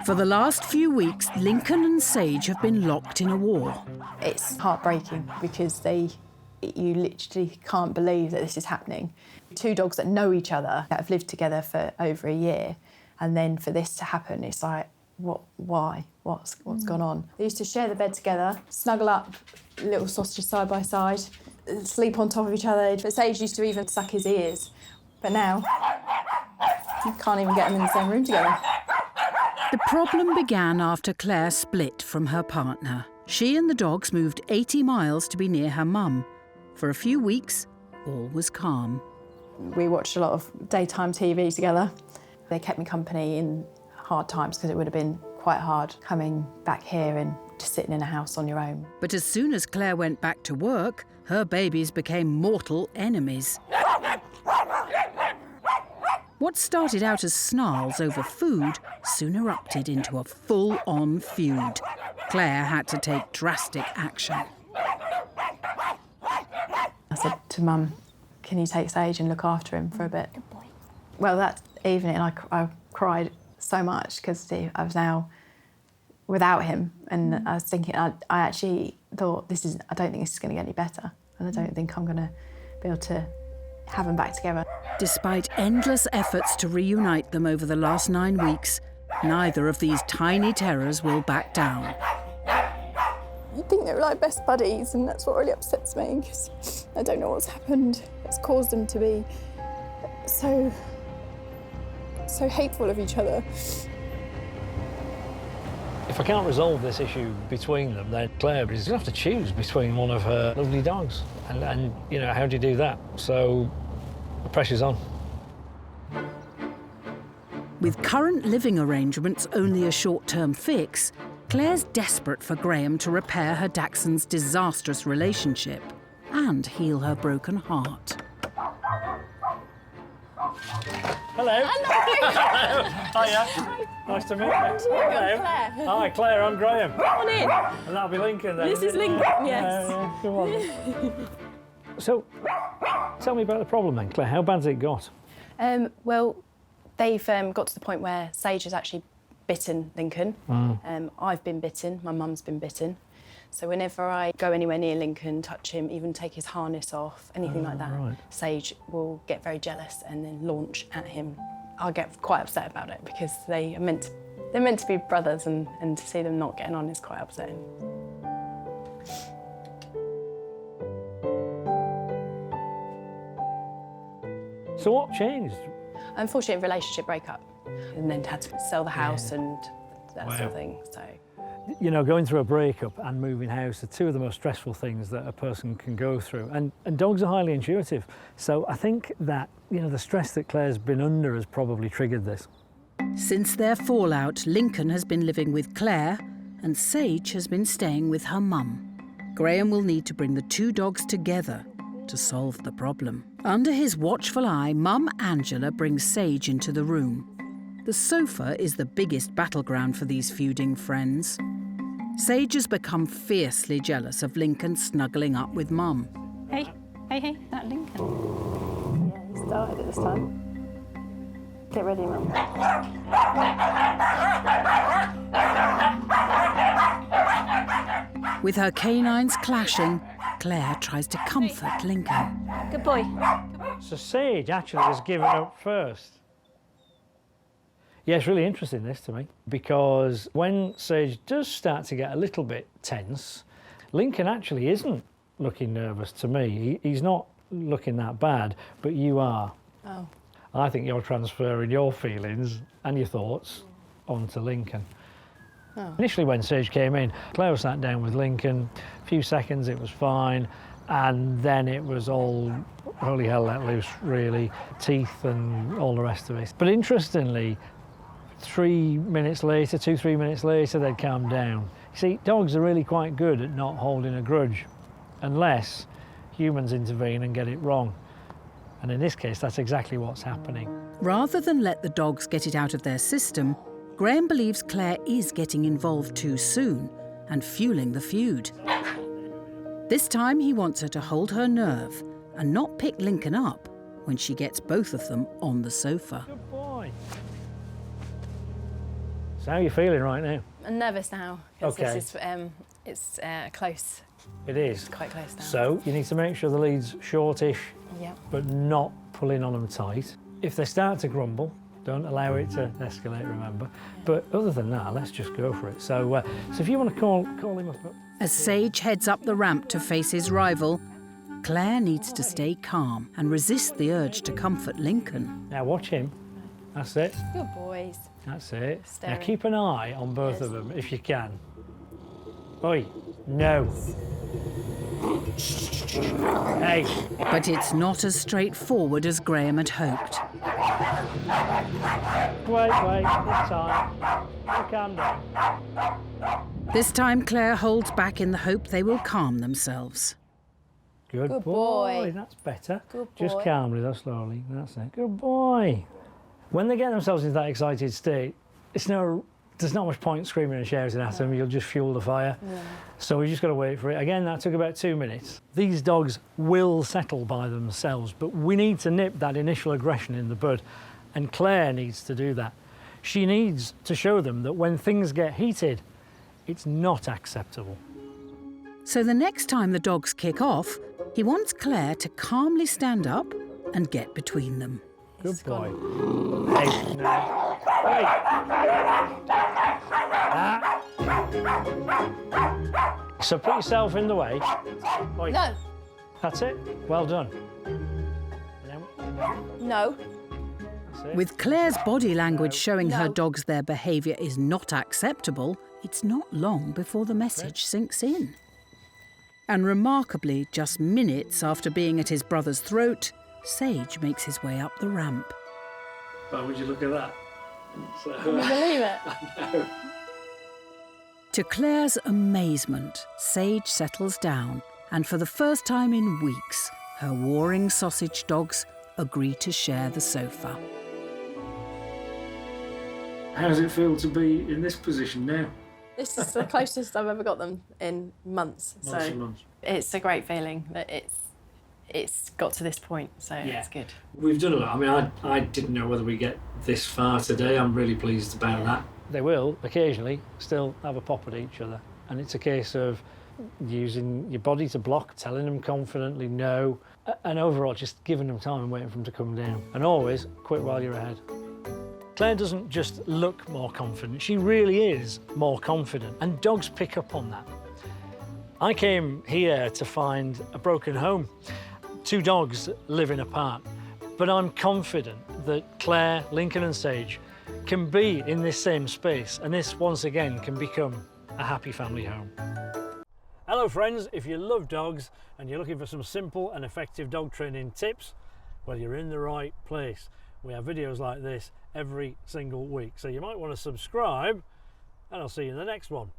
For the last few weeks, Lincoln and Sage have been locked in a war. It's heartbreaking because you literally can't believe that this is happening. Two dogs that know each other, that have lived together for over a year, and then for this to happen, it's like, why? What's gone on? They used to share the bed together, snuggle up, little sausages side by side, sleep on top of each other. But Sage used to even suck his ears. But now, you can't even get them in the same room together. The problem began after Claire split from her partner. She and the dogs moved 80 miles to be near her mum. For a few weeks, all was calm. We watched a lot of daytime TV together. They kept me company in hard times because it would have been quite hard coming back here and just sitting in a house on your own. But as soon as Claire went back to work, her babies became mortal enemies. What started out as snarls over food soon erupted into a full-on feud. Claire had to take drastic action. I said to Mum, can you take Sage and look after him for a bit? Good boy. Well, that evening I cried so much because I was now without him, and I was thinking, I actually thought, I don't think this is going to get any better, and I don't think I'm going to be able to have them back together. Despite endless efforts to reunite them over the last 9 weeks, neither of these tiny terrors will back down. I think they were like best buddies, and that's what really upsets me, because I don't know what's happened. It's caused them to be so hateful of each other. If I can't resolve this issue between them, then Claire is going to have to choose between one of her lovely dogs. And you know, how do you do that? So the pressure's on. With current living arrangements only a short-term fix, Claire's desperate for Graeme to repair her Dachshund's disastrous relationship and heal her broken heart. Hello. Hello. Hiya. Nice to meet you. Hello. Claire. Hi, Claire, I'm Graeme. Come on in. And that'll be Lincoln then. This is Lincoln, yes. Come on. So, tell me about the problem then, Claire. How bad's it got? Well, they've got to the point where Sage has actually bitten Lincoln. I've been bitten, my mum's been bitten. So whenever I go anywhere near Lincoln, touch him, even take his harness off, anything like that, right. Sage will get very jealous and then launch at him. I'll get quite upset about it because they're meant to be brothers, and to see them not getting on is quite upsetting. So what changed? Unfortunately, relationship breakup, and then had to sell the house and that sort of thing. So. You know, going through a breakup and moving house are two of the most stressful things that a person can go through. And dogs are highly intuitive. So I think that, you know, the stress that Claire's been under has probably triggered this. Since their fallout, Lincoln has been living with Claire and Sage has been staying with her mum. Graeme will need to bring the two dogs together to solve the problem. Under his watchful eye, Mum Angela brings Sage into the room. The sofa is the biggest battleground for these feuding friends. Sage has become fiercely jealous of Lincoln snuggling up with Mum. Hey, that Lincoln. Yeah, he started it this time. Get ready, Mum. With her canines clashing, Claire tries to comfort Lincoln. Good boy. So Sage actually has given up first. Yeah, it's really interesting, this, to me, because when Sage does start to get a little bit tense, Lincoln actually isn't looking nervous to me. He's not looking that bad, but you are. Oh. I think you're transferring your feelings and your thoughts onto Lincoln. Oh. Initially, when Sage came in, Claire was sat down with Lincoln. A few seconds, it was fine, and then it was all holy hell let loose, really, teeth and all the rest of it. But interestingly, 3 minutes later, 2-3 minutes later, they'd calm down. You see, dogs are really quite good at not holding a grudge, unless humans intervene and get it wrong. And in this case, that's exactly what's happening. Rather than let the dogs get it out of their system, Graeme believes Claire is getting involved too soon and fueling the feud. This time he wants her to hold her nerve and not pick Lincoln up when she gets both of them on the sofa. Good boy. So how are you feeling right now? I'm nervous now because Okay. this is it's close. It is. It's quite close now. So you need to make sure the lead's shortish, Yeah. but not pulling on them tight. If they start to grumble, don't allow it to escalate, remember. But other than that, let's just go for it. So, so if you want to call him up. As Sage heads up the ramp to face his rival, Claire needs to stay calm and resist the urge to comfort Lincoln. Now watch him. That's it. Good boys. That's it. Now Staring. keep an eye on both of them if you can. Oi, no. Hey. But it's not as straightforward as Graeme had hoped. Wait, this time. Calm down. This time Claire holds back in the hope they will calm themselves. Good Good boy. boy. That's better. Good Just boy. calmly, though, slowly. That's it. Good boy. When they get themselves into that excited state, there's not much point screaming and shouting at them. You'll just fuel the fire. Yeah. So we just got to wait for it. Again, that took about 2 minutes. These dogs will settle by themselves, but we need to nip that initial aggression in the bud, and Claire needs to do that. She needs to show them that when things get heated, it's not acceptable. So the next time the dogs kick off, he wants Claire to calmly stand up and get between them. Good boy. Hey, no. Wait. So put yourself in the way. Oi. No. That's it. Well done. No. That's it. With Claire's body language showing her dogs their behaviour is not acceptable, it's not long before the message sinks in. And remarkably, just minutes after being at his brother's throat, Sage makes his way up the ramp. But would you look at that? Can you believe it? To Claire's amazement, Sage settles down, and for the first time in weeks, her warring sausage dogs agree to share the sofa. How does it feel to be in this position now? This is the closest I've ever got them in months. Months and months. It's a great feeling that it's got to this point, so Yeah. it's good. We've done a lot. I mean, I didn't know whether we get this far today. I'm really pleased about that. They will occasionally still have a pop at each other, and it's a case of using your body to block, telling them confidently no, and overall just giving them time and waiting for them to come down. And always quit while you're ahead. Claire doesn't just look more confident, she really is more confident, and dogs pick up on that. I came here to find a broken home. 2 dogs living apart, but I'm confident that Claire, Lincoln and Sage can be in this same space, and this once again can become a happy family home. Hello friends, if you love dogs and you're looking for some simple and effective dog training tips, well, you're in the right place. We have videos like this every single week, so you might want to subscribe, and I'll see you in the next one.